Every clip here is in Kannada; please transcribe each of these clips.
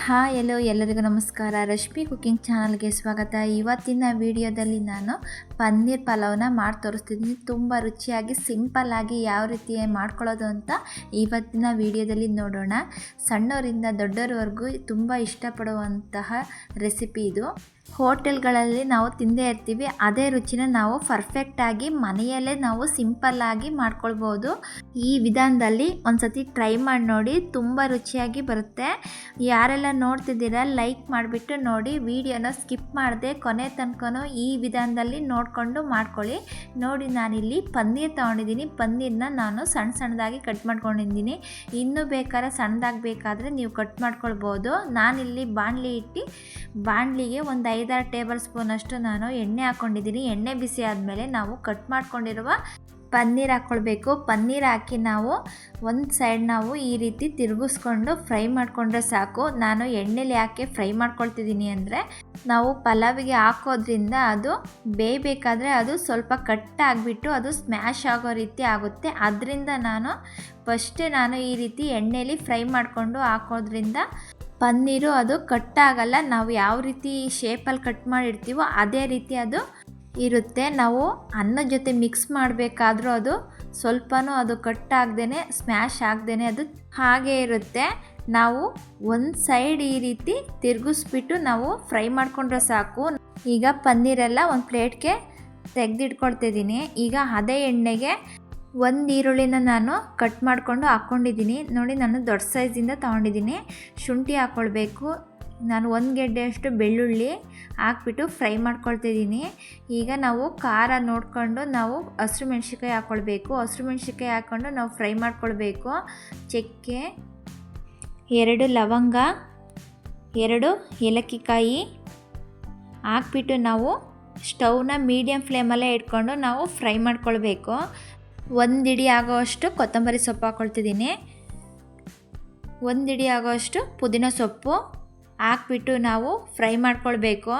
ಹಾಯ್ ಎಲ್ಲರಿಗೂ ನಮಸ್ಕಾರ. ರಶ್ಮಿ ಕುಕಿಂಗ್ ಚಾನಲ್ಗೆ ಸ್ವಾಗತ. ಇವತ್ತಿನ ವಿಡಿಯೋದಲ್ಲಿ ನಾನು ಪನ್ನೀರ್ ಪಲಾವ್ನ ಮಾಡಿ ತೋರಿಸ್ತಿದ್ದೀನಿ. ತುಂಬ ರುಚಿಯಾಗಿ ಸಿಂಪಲ್ಲಾಗಿ ಯಾವ ರೀತಿ ಮಾಡ್ಕೊಳ್ಳೋದು ಅಂತ ಇವತ್ತಿನ ವಿಡಿಯೋದಲ್ಲಿ ನೋಡೋಣ. ಸಣ್ಣವರಿಂದ ದೊಡ್ಡವರವರೆಗೂ ತುಂಬ ಇಷ್ಟಪಡುವಂತಹ ರೆಸಿಪಿ ಇದು. ಹೋಟೆಲ್ಗಳಲ್ಲಿ ನಾವು ತಿಂದೇ ಇರ್ತೀವಿ, ಅದೇ ರುಚಿನ ನಾವು ಪರ್ಫೆಕ್ಟಾಗಿ ಮನೆಯಲ್ಲೇ ನಾವು ಸಿಂಪಲ್ಲಾಗಿ ಮಾಡ್ಕೊಳ್ಬೋದು. ಈ ವಿಧಾನದಲ್ಲಿ ಒಂದ್ಸತಿ ಟ್ರೈ ಮಾಡಿ ನೋಡಿ, ತುಂಬ ರುಚಿಯಾಗಿ ಬರುತ್ತೆ. ಯಾರೆಲ್ಲ ನೋಡ್ತಿದ್ದೀರಾ ಲೈಕ್ ಮಾಡಿಬಿಟ್ಟು ನೋಡಿ, ವಿಡಿಯೋನ ಸ್ಕಿಪ್ ಮಾಡದೆ ಕೊನೆ ತನಕನೂ ಈ ವಿಧಾನದಲ್ಲಿ ನೋಡಿಕೊಂಡು ಮಾಡ್ಕೊಳ್ಳಿ. ನೋಡಿ, ನಾನಿಲ್ಲಿ ಪನ್ನೀರ್ ತೊಗೊಂಡಿದ್ದೀನಿ. ಪನ್ನೀರನ್ನ ನಾನು ಸಣ್ಣದಾಗಿ ಕಟ್ ಮಾಡ್ಕೊಂಡಿದ್ದೀನಿ. ಇನ್ನೂ ಬೇಕಾದ್ರೆ ಸಣ್ಣದಾಗಿ ಬೇಕಾದರೆ ನೀವು ಕಟ್ ಮಾಡ್ಕೊಳ್ಬೋದು. ನಾನಿಲ್ಲಿ ಬಾಣಲಿ ಇಟ್ಟು ಬಾಣಲಿಗೆ ಒಂದು 5-6 ಟೇಬಲ್ ಸ್ಪೂನಷ್ಟು ನಾನು ಎಣ್ಣೆ ಹಾಕ್ಕೊಂಡಿದ್ದೀನಿ. ಎಣ್ಣೆ ಬಿಸಿ ಆದಮೇಲೆ ನಾವು ಕಟ್ ಮಾಡ್ಕೊಂಡಿರುವ ಪನ್ನೀರ್ ಹಾಕ್ಕೊಳ್ಬೇಕು. ಪನ್ನೀರ್ ಹಾಕಿ ನಾವು ಒಂದು ಸೈಡ್ ನಾವು ಈ ರೀತಿ ತಿರುಗಿಸ್ಕೊಂಡು ಫ್ರೈ ಮಾಡಿಕೊಂಡ್ರೆ ಸಾಕು. ನಾನು ಎಣ್ಣೆಲಿ ಯಾಕೆ ಫ್ರೈ ಮಾಡ್ಕೊಳ್ತಿದ್ದೀನಿ ಅಂದರೆ, ನಾವು ಪಲಾವಿಗೆ ಹಾಕೋದ್ರಿಂದ ಅದು ಬೇಯಬೇಕಾದ್ರೆ ಅದು ಸ್ವಲ್ಪ ಕಟ್ ಆಗಿಬಿಟ್ಟು ಅದು ಸ್ಮ್ಯಾಶ್ ಆಗೋ ರೀತಿ ಆಗುತ್ತೆ. ಅದರಿಂದ ನಾನು ಈ ರೀತಿ ಎಣ್ಣೆಲಿ ಫ್ರೈ ಮಾಡಿಕೊಂಡು ಹಾಕೋದ್ರಿಂದ ಪನ್ನೀರು ಅದು ಕಟ್ಟಾಗಲ್ಲ. ನಾವು ಯಾವ ರೀತಿ ಶೇಪಲ್ಲಿ ಕಟ್ ಮಾಡಿರ್ತೀವೋ ಅದೇ ರೀತಿ ಅದು ಇರುತ್ತೆ. ನಾವು ಅನ್ನದ ಜೊತೆ ಮಿಕ್ಸ್ ಮಾಡಬೇಕಾದ್ರೂ ಅದು ಸ್ವಲ್ಪನೂ ಅದು ಕಟ್ಟಾಗ್ದೇ ಸ್ಮ್ಯಾಶ್ ಆಗದೇ ಅದು ಹಾಗೇ ಇರುತ್ತೆ. ನಾವು ಒಂದು ಸೈಡ್ ಈ ರೀತಿ ತಿರುಗಿಸ್ಬಿಟ್ಟು ನಾವು ಫ್ರೈ ಮಾಡಿಕೊಂಡ್ರೆ ಸಾಕು. ಈಗ ಪನ್ನೀರೆಲ್ಲ ಒಂದು ಪ್ಲೇಟ್ಗೆ ತೆಗೆದಿಟ್ಕೊಳ್ತಿದ್ದೀನಿ. ಈಗ ಅದೇ ಎಣ್ಣೆಗೆ ಒಂದು ಈರುಳ್ಳಿನ ನಾನು ಕಟ್ ಮಾಡಿಕೊಂಡು ಹಾಕ್ಕೊಂಡಿದ್ದೀನಿ. ನೋಡಿ, ನಾನು ದೊಡ್ಡ ಸೈಜಿಂದ ತೊಗೊಂಡಿದ್ದೀನಿ. ಶುಂಠಿ ಹಾಕ್ಕೊಳ್ಬೇಕು. ನಾನು 1 ಗೆಡ್ಡೆಯಷ್ಟು ಬೆಳ್ಳುಳ್ಳಿ ಹಾಕ್ಬಿಟ್ಟು ಫ್ರೈ ಮಾಡ್ಕೊಳ್ತಿದ್ದೀನಿ. ಈಗ ನಾವು ಖಾರ ನೋಡಿಕೊಂಡು ನಾವು ಹಸಿರು ಮೆಣಸಿನ್ಕಾಯಿ ಹಾಕ್ಕೊಳ್ಬೇಕು. ಹಸಿರು ಮೆಣಸಿನ್ಕಾಯಿ ಹಾಕ್ಕೊಂಡು ನಾವು ಫ್ರೈ ಮಾಡ್ಕೊಳ್ಬೇಕು. ಚಕ್ಕೆ, 2 ಲವಂಗ, 2 ಏಲಕ್ಕಿಕಾಯಿ ಹಾಕ್ಬಿಟ್ಟು ನಾವು ಸ್ಟವ್ನ ಮೀಡಿಯಮ್ ಫ್ಲೇಮಲ್ಲೇ ಇಟ್ಕೊಂಡು ನಾವು ಫ್ರೈ ಮಾಡ್ಕೊಳ್ಬೇಕು. 1 ಹಿಡಿ ಆಗೋವಷ್ಟು ಕೊತ್ತಂಬರಿ ಸೊಪ್ಪು ಹಾಕ್ಕೊಳ್ತಿದ್ದೀನಿ. 1 ಹಿಡಿ ಆಗೋವಷ್ಟು ಪುದೀನ ಸೊಪ್ಪು ಹಾಕ್ಬಿಟ್ಟು ನಾವು ಫ್ರೈ ಮಾಡ್ಕೊಳ್ಬೇಕು.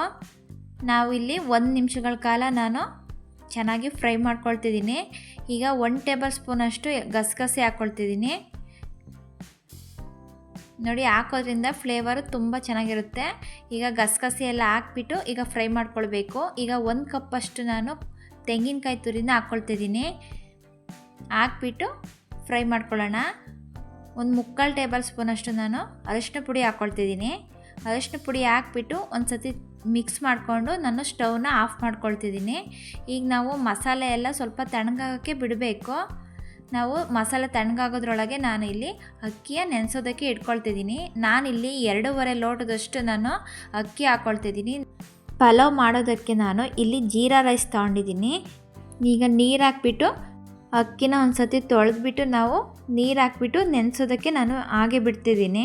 ನಾವು ಇಲ್ಲಿ 1 ನಿಮಿಷಗಳ ಕಾಲ ನಾನು ಚೆನ್ನಾಗಿ ಫ್ರೈ ಮಾಡ್ಕೊಳ್ತಿದ್ದೀನಿ. ಈಗ 1 ಟೇಬಲ್ ಸ್ಪೂನಷ್ಟು ಗಸಗಸೆ ಹಾಕ್ಕೊಳ್ತಿದ್ದೀನಿ. ನೋಡಿ, ಹಾಕೋದ್ರಿಂದ ಫ್ಲೇವರು ತುಂಬ ಚೆನ್ನಾಗಿರುತ್ತೆ. ಈಗ ಗಸಗಸೆ ಎಲ್ಲ ಹಾಕ್ಬಿಟ್ಟು ಈಗ ಫ್ರೈ ಮಾಡ್ಕೊಳ್ಬೇಕು. ಈಗ 1 ಕಪ್ಪಷ್ಟು ನಾನು ತೆಂಗಿನಕಾಯಿ ತುರಿನ ಹಾಕ್ಕೊಳ್ತಿದ್ದೀನಿ. ಹಾಕ್ಬಿಟ್ಟು ಫ್ರೈ ಮಾಡ್ಕೊಳ್ಳೋಣ. 1/4 ಟೇಬಲ್ ಸ್ಪೂನಷ್ಟು ನಾನು ಅರಿಶಿನ ಪುಡಿ ಹಾಕ್ಕೊಳ್ತಿದ್ದೀನಿ. ಅರಿಶಿನ ಪುಡಿ ಹಾಕ್ಬಿಟ್ಟು ಒಂದು ಸತಿ ಮಿಕ್ಸ್ ಮಾಡಿಕೊಂಡು ನಾನು ಸ್ಟವ್ನ ಆಫ್ ಮಾಡ್ಕೊಳ್ತಿದ್ದೀನಿ. ಈಗ ನಾವು ಮಸಾಲೆ ಎಲ್ಲ ಸ್ವಲ್ಪ ತಣ್ಣಗಾಗೋಕ್ಕೆ ಬಿಡಬೇಕು. ನಾವು ಮಸಾಲೆ ತಣ್ಣಗಾಗೋದ್ರೊಳಗೆ ನಾನು ಇಲ್ಲಿ ಅಕ್ಕಿಯ ನೆನೆಸೋದಕ್ಕೆ ಇಟ್ಕೊಳ್ತಿದ್ದೀನಿ. ನಾನಿಲ್ಲಿ 2.5 ಲೋಟದಷ್ಟು ನಾನು ಅಕ್ಕಿ ಹಾಕ್ಕೊಳ್ತಿದ್ದೀನಿ. ಪಲಾವ್ ಮಾಡೋದಕ್ಕೆ ನಾನು ಇಲ್ಲಿ ಜೀರಾ ರೈಸ್ ತೊಗೊಂಡಿದ್ದೀನಿ. ಈಗ ನೀರು ಹಾಕ್ಬಿಟ್ಟು ಅಕ್ಕಿನ ಒಂದು ಸತಿ ತೊಳೆದ್ಬಿಟ್ಟು ನಾವು ನೀರು ಹಾಕ್ಬಿಟ್ಟು ನೆನೆಸೋದಕ್ಕೆ ನಾನು ಹಾಗೆ ಬಿಡ್ತಿದ್ದೀನಿ.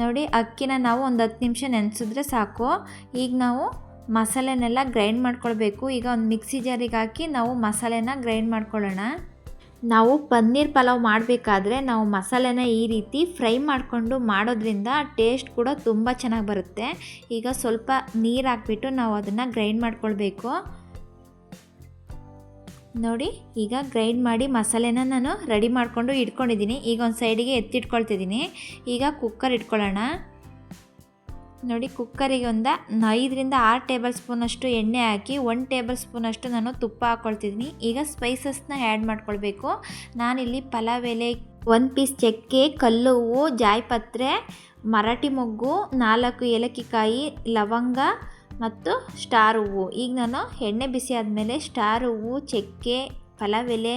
ನೋಡಿ, ಅಕ್ಕಿನ ನಾವು ಒಂದು 10 ನಿಮಿಷ ನೆನೆಸಿದ್ರೆ ಸಾಕು. ಈಗ ನಾವು ಮಸಾಲೆನೆಲ್ಲ ಗ್ರೈಂಡ್ ಮಾಡ್ಕೊಳ್ಬೇಕು. ಈಗ ಒಂದು ಮಿಕ್ಸಿ ಜಾರಿಗೆ ಹಾಕಿ ನಾವು ಮಸಾಲೆನ ಗ್ರೈಂಡ್ ಮಾಡ್ಕೊಳ್ಳೋಣ. ನಾವು ಪನ್ನೀರ್ ಪಲಾವ್ ಮಾಡಬೇಕಾದ್ರೆ ನಾವು ಮಸಾಲೆನ ಈ ರೀತಿ ಫ್ರೈ ಮಾಡಿಕೊಂಡು ಮಾಡೋದ್ರಿಂದ ಟೇಸ್ಟ್ ಕೂಡ ತುಂಬ ಚೆನ್ನಾಗಿ ಬರುತ್ತೆ. ಈಗ ಸ್ವಲ್ಪ ನೀರು ಹಾಕ್ಬಿಟ್ಟು ನಾವು ಅದನ್ನು ಗ್ರೈಂಡ್ ಮಾಡ್ಕೊಳ್ಬೇಕು. ನೋಡಿ, ಈಗ ಗ್ರೈಂಡ್ ಮಾಡಿ ಮಸಾಲೆನ ನಾನು ರೆಡಿ ಮಾಡಿಕೊಂಡು ಇಟ್ಕೊಂಡಿದ್ದೀನಿ. ಈಗ ಒಂದು ಸೈಡಿಗೆ ಎತ್ತಿಟ್ಕೊಳ್ತಿದ್ದೀನಿ. ಈಗ ಕುಕ್ಕರ್ ಇಟ್ಕೊಳ್ಳೋಣ. ನೋಡಿ, ಕುಕ್ಕರಿಗೆ 5-6 ಟೇಬಲ್ ಸ್ಪೂನಷ್ಟು ಎಣ್ಣೆ ಹಾಕಿ 1 ಟೇಬಲ್ ಸ್ಪೂನಷ್ಟು ನಾನು ತುಪ್ಪ ಹಾಕ್ಕೊಳ್ತಿದ್ದೀನಿ. ಈಗ ಸ್ಪೈಸಸ್ನ ಆ್ಯಡ್ ಮಾಡ್ಕೊಳ್ಬೇಕು. ನಾನಿಲ್ಲಿ ಪಲಾವ್ ಎಲೆ, 1 ಪೀಸ್ ಚಕ್ಕೆ, ಕಲ್ಲು ಹೂವು, ಜಾಯಿಪತ್ರೆ, ಮರಾಠಿ ಮೊಗ್ಗು, 4 ಏಲಕ್ಕಿಕಾಯಿ, ಲವಂಗ ಮತ್ತು ಸ್ಟಾರ್ ಹೂವು. ಈಗ ನಾನು ಎಣ್ಣೆ ಬಿಸಿ ಆದಮೇಲೆ ಸ್ಟಾರ್ ಹೂವು, ಚಕ್ಕೆ, ಪಲಾವ್ ಎಲೆ,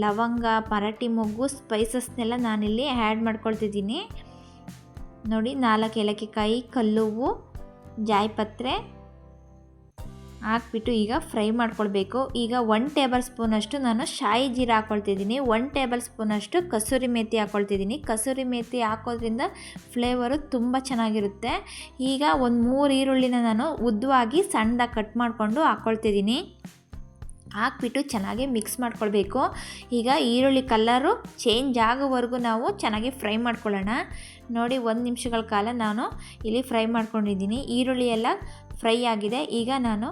ಲವಂಗ, ಮರಾಠಿ ಮೊಗ್ಗು ಸ್ಪೈಸಸ್ನೆಲ್ಲ ನಾನಿಲ್ಲಿ ಆ್ಯಡ್ ಮಾಡ್ಕೊಳ್ತಿದ್ದೀನಿ. ನೋಡಿ, 4 ಏಲಕ್ಕಿಕಾಯಿ, ಕಲ್ಲು ಹೂವು, ಜಾಯಿಪತ್ರೆ ಹಾಕ್ಬಿಟ್ಟು ಈಗ ಫ್ರೈ ಮಾಡ್ಕೊಳ್ಬೇಕು. ಈಗ 1 ಟೇಬಲ್ ಸ್ಪೂನಷ್ಟು ನಾನು ಶಾಯಿ ಜೀರಾ ಹಾಕ್ಕೊಳ್ತಿದ್ದೀನಿ. 1 ಟೇಬಲ್ ಸ್ಪೂನಷ್ಟು ಕಸೂರಿ ಮೇಥಿ ಹಾಕ್ಕೊಳ್ತಿದ್ದೀನಿ. ಕಸೂರಿ ಮೇಥಿ ಹಾಕೋದ್ರಿಂದ ಫ್ಲೇವರು ತುಂಬ ಚೆನ್ನಾಗಿರುತ್ತೆ. ಈಗ ಒಂದು 3 ಈರುಳ್ಳಿನ ನಾನು ಉದ್ದವಾಗಿ ಸಣ್ಣದಾಗಿ ಕಟ್ ಮಾಡಿಕೊಂಡು ಹಾಕ್ಕೊಳ್ತಿದ್ದೀನಿ. ಹಾಕ್ಬಿಟ್ಟು ಚೆನ್ನಾಗಿ ಮಿಕ್ಸ್ ಮಾಡ್ಕೊಳ್ಬೇಕು. ಈಗ ಈರುಳ್ಳಿ ಕಲರು ಚೇಂಜ್ ಆಗೋವರೆಗೂ ನಾವು ಚೆನ್ನಾಗಿ ಫ್ರೈ ಮಾಡ್ಕೊಳ್ಳೋಣ. ನೋಡಿ, 1 ನಿಮಿಷಗಳ ಕಾಲ ನಾನು ಇಲ್ಲಿ ಫ್ರೈ ಮಾಡ್ಕೊಂಡಿದ್ದೀನಿ. ಈರುಳ್ಳಿ ಎಲ್ಲ ಫ್ರೈ ಆಗಿದೆ. ಈಗ ನಾನು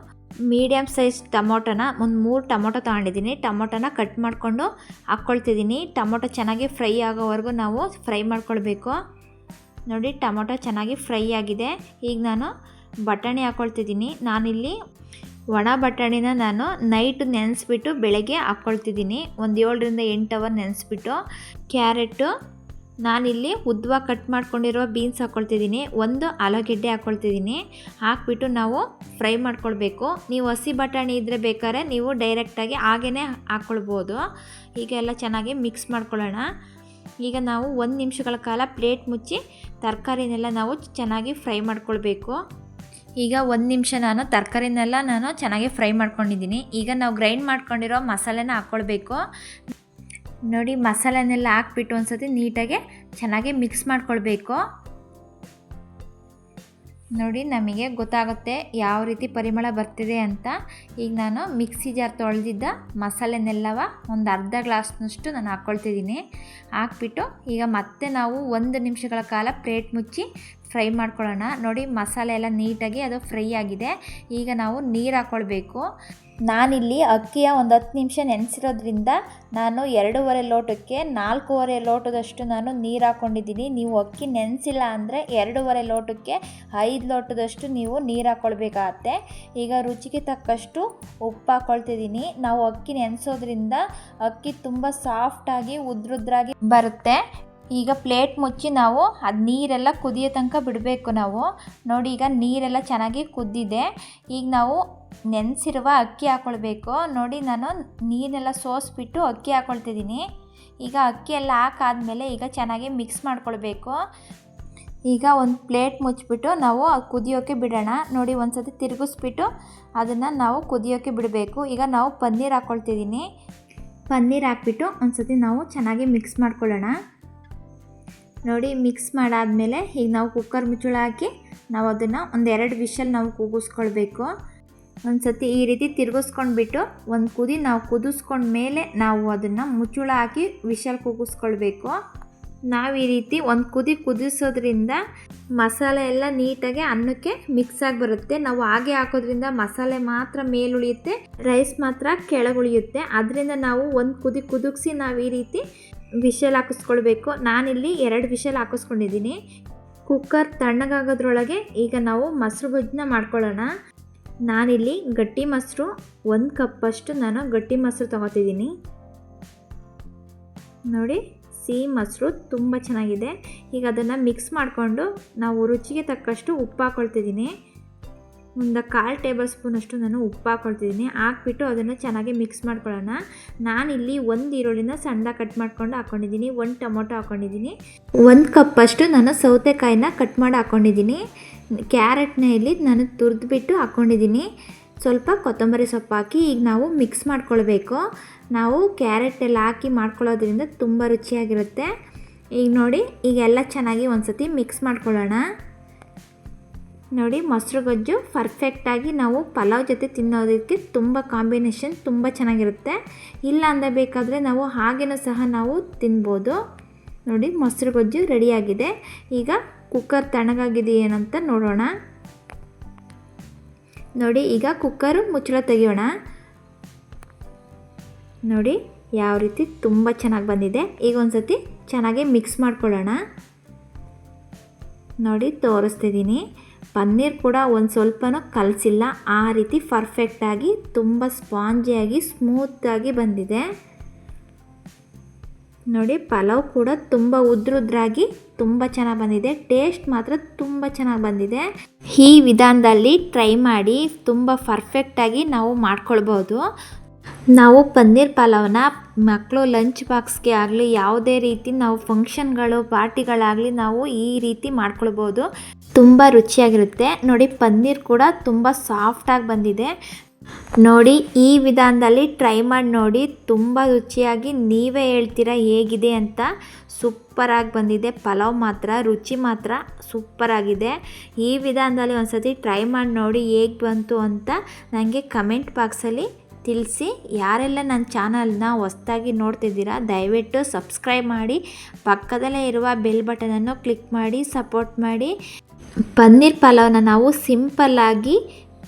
ಮೀಡಿಯಮ್ ಸೈಜ್ ಟೊಮೊಟೊನ ಒಂದು 3 ಟೊಮೊಟೊ ತೊಗೊಂಡಿದ್ದೀನಿ. ಟೊಮೊಟೊನ ಕಟ್ ಮಾಡಿಕೊಂಡು ಹಾಕ್ಕೊಳ್ತಿದ್ದೀನಿ. ಟೊಮೊಟೊ ಚೆನ್ನಾಗಿ ಫ್ರೈ ಆಗೋವರೆಗೂ ನಾವು ಫ್ರೈ ಮಾಡ್ಕೊಳ್ಬೇಕು. ನೋಡಿ ಟೊಮೊಟೊ ಚೆನ್ನಾಗಿ ಫ್ರೈ ಆಗಿದೆ. ಈಗ ನಾನು ಬಟಾಣಿ ಹಾಕ್ಕೊಳ್ತಿದ್ದೀನಿ. ನಾನಿಲ್ಲಿ ಒಣ ಬಟಾಣಿನ ನಾನು ನೈಟ್ ನೆನೆಸ್ಬಿಟ್ಟು ಬೆಳಗ್ಗೆ ಹಾಕ್ಕೊಳ್ತಿದ್ದೀನಿ. ಒಂದು 7ರಿಂದ 8 ಅವರ್ ನೆನೆಸ್ಬಿಟ್ಟು. ಕ್ಯಾರೆಟು ನಾನಿಲ್ಲಿ ಉದ್ದವಾಗಿ ಕಟ್ ಮಾಡ್ಕೊಂಡಿರೋ ಬೀನ್ಸ್ ಹಾಕ್ಕೊಳ್ತಿದ್ದೀನಿ. ಒಂದು ಆಲೂಗೆಡ್ಡೆ ಹಾಕ್ಕೊಳ್ತಿದ್ದೀನಿ. ಹಾಕ್ಬಿಟ್ಟು ನಾವು ಫ್ರೈ ಮಾಡ್ಕೊಳ್ಬೇಕು. ನೀವು ಹಸಿ ಬಟಾಣಿ ಇದ್ದರೆ ಬೇಕಾದ್ರೆ ನೀವು ಡೈರೆಕ್ಟಾಗಿ ಹಾಗೇ ಹಾಕ್ಕೊಳ್ಬೋದು. ಈಗ ಎಲ್ಲ ಚೆನ್ನಾಗಿ ಮಿಕ್ಸ್ ಮಾಡ್ಕೊಳ್ಳೋಣ. ಈಗ ನಾವು 1 ನಿಮಿಷಗಳ ಕಾಲ ಪ್ಲೇಟ್ ಮುಚ್ಚಿ ತರಕಾರಿನೆಲ್ಲ ನಾವು ಚೆನ್ನಾಗಿ ಫ್ರೈ ಮಾಡ್ಕೊಳ್ಬೇಕು. ಈಗ 1 ನಿಮಿಷ ನಾನು ತರಕಾರಿನೆಲ್ಲ ಚೆನ್ನಾಗಿ ಫ್ರೈ ಮಾಡ್ಕೊಂಡಿದ್ದೀನಿ. ಈಗ ನಾವು ಗ್ರೈಂಡ್ ಮಾಡ್ಕೊಂಡಿರೋ ಮಸಾಲೆನ ಹಾಕ್ಕೊಳ್ಬೇಕು. ನೋಡಿ ಮಸಾಲೆನೆಲ್ಲ ಹಾಕ್ಬಿಟ್ಟು ಒಂದು ಸತಿ ನೀಟಾಗಿ ಚೆನ್ನಾಗಿ ಮಿಕ್ಸ್ ಮಾಡ್ಕೊಳ್ಬೇಕು. ನೋಡಿ ನಮಗೆ ಗೊತ್ತಾಗುತ್ತೆ ಯಾವ ರೀತಿ ಪರಿಮಳ ಬರ್ತಿದೆ ಅಂತ. ಈಗ ನಾನು ಮಿಕ್ಸಿ ಜಾರ್ ತೊಳೆದಿದ್ದ ಮಸಾಲೆನೆಲ್ಲವ ಒಂದು ಅರ್ಧ ಗ್ಲಾಸ್ನಷ್ಟು ನಾನು ಹಾಕ್ಕೊಳ್ತಿದ್ದೀನಿ. ಹಾಕ್ಬಿಟ್ಟು ಈಗ ಮತ್ತೆ ನಾವು 1 ನಿಮಿಷಗಳ ಕಾಲ ಪ್ಲೇಟ್ ಮುಚ್ಚಿ ಫ್ರೈ ಮಾಡ್ಕೊಳ್ಳೋಣ. ನೋಡಿ ಮಸಾಲೆ ಎಲ್ಲ ನೀಟಾಗಿ ಅದು ಫ್ರೈ ಆಗಿದೆ. ಈಗ ನಾವು ನೀರು ಹಾಕ್ಕೊಳ್ಬೇಕು. ನಾನಿಲ್ಲಿ ಅಕ್ಕಿಯ ಒಂದು 10 ನಿಮಿಷ ನೆನೆಸಿರೋದ್ರಿಂದ ನಾನು 2.5 ಲೋಟಕ್ಕೆ 4.5 ಲೋಟದಷ್ಟು ನಾನು ನೀರು ಹಾಕ್ಕೊಂಡಿದ್ದೀನಿ. ನೀವು ಅಕ್ಕಿ ನೆನೆಸಿಲ್ಲ ಅಂದರೆ 2.5 ಲೋಟಕ್ಕೆ 5 ಲೋಟದಷ್ಟು ನೀವು ನೀರು ಹಾಕ್ಕೊಳ್ಬೇಕಾಗತ್ತೆ. ಈಗ ರುಚಿಗೆ ತಕ್ಕಷ್ಟು ಉಪ್ಪು ಹಾಕ್ಕೊಳ್ತಿದ್ದೀನಿ. ನಾವು ಅಕ್ಕಿ ನೆನೆಸೋದ್ರಿಂದ ಅಕ್ಕಿ ತುಂಬ ಸಾಫ್ಟಾಗಿ ಉದ್ರುದ್ರಾಗಿ ಬರುತ್ತೆ. ಈಗ ಪ್ಲೇಟ್ ಮುಚ್ಚಿ ನಾವು ಅದು ನೀರೆಲ್ಲ ಕುದಿಯೋ ತನಕ ಬಿಡಬೇಕು ನಾವು. ನೋಡಿ ಈಗ ನೀರೆಲ್ಲ ಚೆನ್ನಾಗಿ ಕುದ್ದಿದೆ. ಈಗ ನಾವು ನೆನೆಸಿರುವ ಅಕ್ಕಿ ಹಾಕ್ಕೊಳ್ಬೇಕು. ನೋಡಿ ನಾನು ನೀರೆಲ್ಲ ಸೋಸಿಬಿಟ್ಟು ಅಕ್ಕಿ ಹಾಕ್ಕೊಳ್ತಿದ್ದೀನಿ. ಈಗ ಅಕ್ಕಿ ಎಲ್ಲ ಹಾಕಾದ್ಮೇಲೆ ಈಗ ಚೆನ್ನಾಗಿ ಮಿಕ್ಸ್ ಮಾಡ್ಕೊಳ್ಬೇಕು. ಈಗ ಒಂದು ಪ್ಲೇಟ್ ಮುಚ್ಚಿಬಿಟ್ಟು ನಾವು ಕುದಿಯೋಕ್ಕೆ ಬಿಡೋಣ. ನೋಡಿ ಒಂದು ಸತಿ ತಿರುಗಿಸ್ಬಿಟ್ಟು ಅದನ್ನು ನಾವು ಕುದಿಯೋಕ್ಕೆ ಬಿಡಬೇಕು. ಈಗ ನಾವು ಪನ್ನೀರ್ ಹಾಕ್ಕೊಳ್ತಿದ್ದೀನಿ. ಪನ್ನೀರ್ ಹಾಕ್ಬಿಟ್ಟು ಒಂದು ಸತಿ ನಾವು ಚೆನ್ನಾಗಿ ಮಿಕ್ಸ್ ಮಾಡ್ಕೊಳ್ಳೋಣ. ನೋಡಿ ಮಿಕ್ಸ್ ಮಾಡಾದಮೇಲೆ ಈಗ ನಾವು ಕುಕ್ಕರ್ ಮುಚ್ಚಳ ಹಾಕಿ ನಾವು ಅದನ್ನು ಒಂದು 2 ವಿಷಲ್ ನಾವು ಕೂಗಿಸ್ಕೊಳ್ಬೇಕು. ಒಂದು ಸತಿ ಈ ರೀತಿ ತಿರುಗಿಸ್ಕೊಂಡ್ಬಿಟ್ಟು ಒಂದು ಕುದಿ ನಾವು ಕುದಿಸ್ಕೊಂಡ ಮೇಲೆ ನಾವು ಅದನ್ನು ಮುಚ್ಚಳ ಹಾಕಿ ವಿಷಲ್ ಕೂಗಿಸ್ಕೊಳ್ಬೇಕು. ನಾವು ಈ ರೀತಿ ಒಂದು ಕುದಿಸೋದ್ರಿಂದ ಮಸಾಲೆ ಎಲ್ಲ ನೀಟಾಗಿ ಅನ್ನಕ್ಕೆ ಮಿಕ್ಸ್ ಆಗಿ ಬರುತ್ತೆ. ನಾವು ಹಾಗೆ ಹಾಕೋದ್ರಿಂದ ಮಸಾಲೆ ಮಾತ್ರ ಮೇಲುಳಿಯುತ್ತೆ, ರೈಸ್ ಮಾತ್ರ ಕೆಳಗುಳಿಯುತ್ತೆ. ಅದರಿಂದ ನಾವು ಒಂದು ಕುದಿಸಿ ನಾವು ಈ ರೀತಿ ವಿಷಲ್ ಹಾಕಿಸ್ಕೊಳ್ಬೇಕು. ನಾನಿಲ್ಲಿ 2 ವಿಷಲ್ ಹಾಕಿಸ್ಕೊಂಡಿದ್ದೀನಿ. ಕುಕ್ಕರ್ ತಣ್ಣಗಾಗೋದ್ರೊಳಗೆ ಈಗ ನಾವು ಮೊಸರು ಗೊಜ್ಜನ್ನ ಮಾಡ್ಕೊಳ್ಳೋಣ. ನಾನಿಲ್ಲಿ ಗಟ್ಟಿ ಮೊಸರು 1 ಕಪ್ಪಷ್ಟು ನಾನು ಗಟ್ಟಿ ಮೊಸರು ತೊಗೋತಿದ್ದೀನಿ. ನೋಡಿ ಸಿಹಿ ಮೊಸರು ತುಂಬ ಚೆನ್ನಾಗಿದೆ. ಈಗ ಅದನ್ನು ಮಿಕ್ಸ್ ಮಾಡಿಕೊಂಡು ನಾವು ರುಚಿಗೆ ತಕ್ಕಷ್ಟು ಉಪ್ಪು ಹಾಕ್ಕೊಳ್ತಿದ್ದೀನಿ. ಒಂದು 1/4 ಟೇಬಲ್ ಸ್ಪೂನಷ್ಟು ನಾನು ಉಪ್ಪು ಹಾಕ್ಕೊಳ್ತಿದ್ದೀನಿ. ಹಾಕ್ಬಿಟ್ಟು ಅದನ್ನು ಚೆನ್ನಾಗಿ ಮಿಕ್ಸ್ ಮಾಡ್ಕೊಳ್ಳೋಣ. ನಾನಿಲ್ಲಿ 1 ಈರುಳ್ಳಿನ ಸಣ್ಣದಾಗಿ ಕಟ್ ಮಾಡ್ಕೊಂಡು ಹಾಕ್ಕೊಂಡಿದ್ದೀನಿ. 1 ಟೊಮೊಟೊ ಹಾಕ್ಕೊಂಡಿದ್ದೀನಿ. 1 ಕಪ್ಪಷ್ಟು ನಾನು ಸೌತೆಕಾಯಿನ ಕಟ್ ಮಾಡಿ ಹಾಕ್ಕೊಂಡಿದ್ದೀನಿ. ಕ್ಯಾರೆಟ್ನ ಇಲ್ಲಿ ನಾನು ತುರಿದ್ಬಿಟ್ಟು ಹಾಕ್ಕೊಂಡಿದ್ದೀನಿ. ಸ್ವಲ್ಪ ಕೊತ್ತಂಬರಿ ಸೊಪ್ಪು ಹಾಕಿ ಈಗ ನಾವು ಮಿಕ್ಸ್ ಮಾಡ್ಕೊಳ್ಬೇಕು. ನಾವು ಕ್ಯಾರೆಟ್ ಎಲ್ಲ ಹಾಕಿ ಮಾಡ್ಕೊಳ್ಳೋದ್ರಿಂದ ತುಂಬ ರುಚಿಯಾಗಿರುತ್ತೆ. ಈಗ ನೋಡಿ ಈಗ ಎಲ್ಲ ಚೆನ್ನಾಗಿ ಒಂದು ಸತಿ ಮಿಕ್ಸ್ ಮಾಡ್ಕೊಳ್ಳೋಣ. ನೋಡಿ ಮೊಸರು ಗೊಜ್ಜು ಪರ್ಫೆಕ್ಟಾಗಿ ನಾವು ಪಲಾವ್ ಜೊತೆ ತಿನ್ನೋದಕ್ಕೆ ತುಂಬ ಕಾಂಬಿನೇಷನ್ ತುಂಬ ಚೆನ್ನಾಗಿರುತ್ತೆ. ಇಲ್ಲ ಅಂದರೆ ಬೇಕಾದರೆ ನಾವು ಹಾಗೇನೂ ಸಹ ನಾವು ತಿನ್ಬೋದು. ನೋಡಿ ಮೊಸರು ಗೊಜ್ಜು ರೆಡಿಯಾಗಿದೆ. ಈಗ ಕುಕ್ಕರ್ ತಣ್ಣಗಾಗಿದೆಯೇನಂತ ನೋಡೋಣ. ನೋಡಿ ಈಗ ಕುಕ್ಕರು ಮುಚ್ಚಳ ತೆಗಿಯೋಣ. ನೋಡಿ ಯಾವ ರೀತಿ ತುಂಬ ಚೆನ್ನಾಗಿ ಬಂದಿದೆ. ಈಗ ಒಂದು ಸತಿ ಚೆನ್ನಾಗಿ ಮಿಕ್ಸ್ ಮಾಡ್ಕೊಳ್ಳೋಣ. ನೋಡಿ ತೋರಿಸ್ತಿದ್ದೀನಿ. ಪನ್ನೀರ್ ಕೂಡ ಒಂದು ಸ್ವಲ್ಪನೂ ಕಲಸಿಲ್ಲ. ಆ ರೀತಿ ಪರ್ಫೆಕ್ಟಾಗಿ ತುಂಬ ಸ್ಪಾಂಜಿಯಾಗಿ ಸ್ಮೂತಾಗಿ ಬಂದಿದೆ. ನೋಡಿ ಪಲಾವ್ ಕೂಡ ತುಂಬ ಉದ್ರುದ್ರಾಗಿ ತುಂಬ ಚೆನ್ನಾಗಿ ಬಂದಿದೆ. ಟೇಸ್ಟ್ ಮಾತ್ರ ತುಂಬ ಚೆನ್ನಾಗಿ ಬಂದಿದೆ. ಈ ವಿಧಾನದಲ್ಲಿ ಟ್ರೈ ಮಾಡಿ ತುಂಬ ಪರ್ಫೆಕ್ಟಾಗಿ ನಾವು ಮಾಡ್ಕೊಳ್ಬೋದು. ನಾವು ಪನ್ನೀರ್ ಪಲಾವ್ನ ಮಕ್ಕಳು ಲಂಚ್ ಬಾಕ್ಸ್ಗೆ ಆಗಲಿ ಯಾವುದೇ ರೀತಿ ನಾವು ಫಂಕ್ಷನ್ಗಳು ಪಾರ್ಟಿಗಳಾಗಲಿ ನಾವು ಈ ರೀತಿ ಮಾಡ್ಕೊಳ್ಬೋದು. ತುಂಬ ರುಚಿಯಾಗಿರುತ್ತೆ. ನೋಡಿ ಪನ್ನೀರ್ ಕೂಡ ತುಂಬ ಸಾಫ್ಟಾಗಿ ಬಂದಿದೆ. ನೋಡಿ ಈ ವಿಧಾನದಲ್ಲಿ ಟ್ರೈ ಮಾಡಿ ನೋಡಿ. ತುಂಬ ರುಚಿಯಾಗಿ ನೀವೇ ಹೇಳ್ತೀರಾ ಹೇಗಿದೆ ಅಂತ. ಸೂಪರಾಗಿ ಬಂದಿದೆ. ಪಲಾವ್ ಮಾತ್ರ ರುಚಿ ಮಾತ್ರ ಸೂಪರಾಗಿದೆ. ಈ ವಿಧಾನದಲ್ಲಿ ಒಂದು ಸತಿ ಟ್ರೈ ಮಾಡಿ ನೋಡಿ ಹೇಗೆ ಬಂತು ಅಂತ ನನಗೆ ಕಮೆಂಟ್ ಬಾಕ್ಸಲ್ಲಿ ತಿಳಿಸಿ. ಯಾರೆಲ್ಲ ನನ್ನ ಚಾನಲ್ನ ಹೊಸದಾಗಿ ನೋಡ್ತಿದ್ದೀರಾ ದಯವಿಟ್ಟು ಸಬ್ಸ್ಕ್ರೈಬ್ ಮಾಡಿ, ಪಕ್ಕದಲ್ಲೇ ಇರುವ ಬೆಲ್ ಬಟನನ್ನು ಕ್ಲಿಕ್ ಮಾಡಿ ಸಪೋರ್ಟ್ ಮಾಡಿ. ಪನ್ನೀರ್ ಪಲಾವ್ನ ನಾವು ಸಿಂಪಲ್ಲಾಗಿ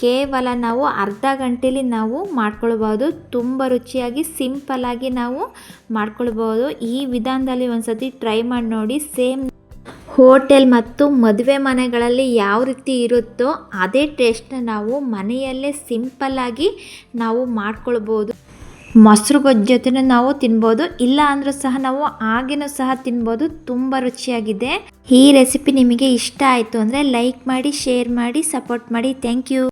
ಕೇವಲ ನಾವು ಅರ್ಧ ಗಂಟೆಯಲ್ಲಿ ನಾವು ಮಾಡ್ಕೊಳ್ಬೋದು. ತುಂಬ ರುಚಿಯಾಗಿ ಸಿಂಪಲ್ಲಾಗಿ ನಾವು ಮಾಡ್ಕೊಳ್ಬೋದು. ಈ ವಿಧಾನದಲ್ಲಿ ಒಂದು ಸತಿ ಟ್ರೈ ಮಾಡಿ ನೋಡಿ. ಸೇಮ್ ಹೋಟೆಲ್ ಮತ್ತು ಮದುವೆ ಮನೆಗಳಲ್ಲಿ ಯಾವ ರೀತಿ ಇರುತ್ತೋ ಅದೇ ಟೇಸ್ಟ್ನ ನಾವು ಮನೆಯಲ್ಲೇ ಸಿಂಪಲ್ಲಾಗಿ ನಾವು ಮಾಡ್ಕೊಳ್ಬೋದು. ಮೊಸರು ಗೊಜ್ಜು ಜೊತೆನೂ ನಾವು ತಿನ್ಬೋದು, ಇಲ್ಲ ಅಂದರೂ ಸಹ ನಾವು ಹಾಗೇನೂ ಸಹ ತಿನ್ಬೋದು. ತುಂಬ ರುಚಿಯಾಗಿದೆ. ಈ ರೆಸಿಪಿ ನಿಮಗೆ ಇಷ್ಟ ಆಯಿತು ಅಂದರೆ ಲೈಕ್ ಮಾಡಿ, ಶೇರ್ ಮಾಡಿ, ಸಪೋರ್ಟ್ ಮಾಡಿ. Thank you.